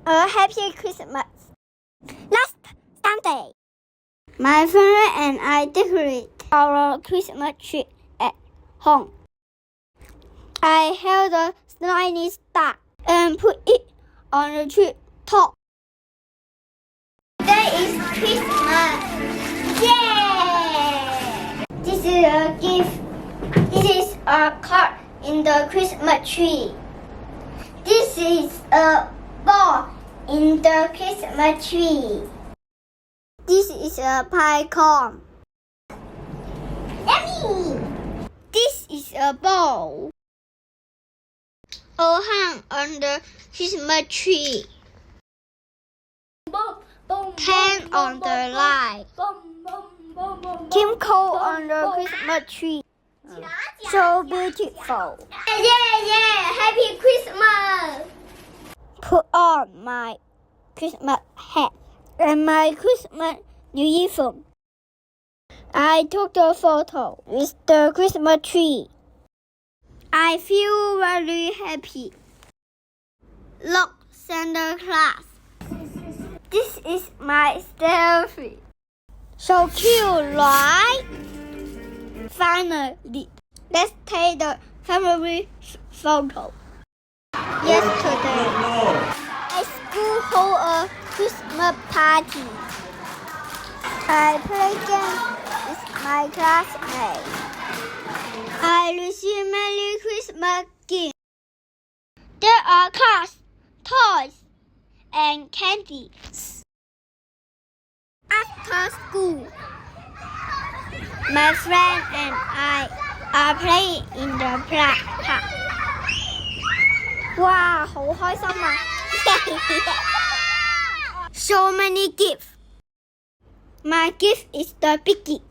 a happy Christmas. Last Sunday, my family and I decorated our Christmas tree at home. I held a tiny star and put it on the tree top. Today is Christmas. Yay! This is a gift. This is a card in the Christmas tree. This is a ball in the Christmas tree. This is a pie cone. Yummy! This is a ball. All hung on the Christmas tree. Hang on the light. Kim Cole on the Christmas tree. So beautiful. Yeah, Happy Christmas! Put on my Christmas hat and my Christmas uniform. I took a photo with the Christmas tree. I feel very happy. Look, Santa Claus. This is my selfie. So cute, right? Finally, let's take the family photo. Yesterday, at school hold a Christmas party. I played games with my classmates. I received many Christmas gifts. There are cards, toys, and candies. After school, my friend and I are playing in the park. 哇，好開心啊！So many gifts. My gift is the biggie.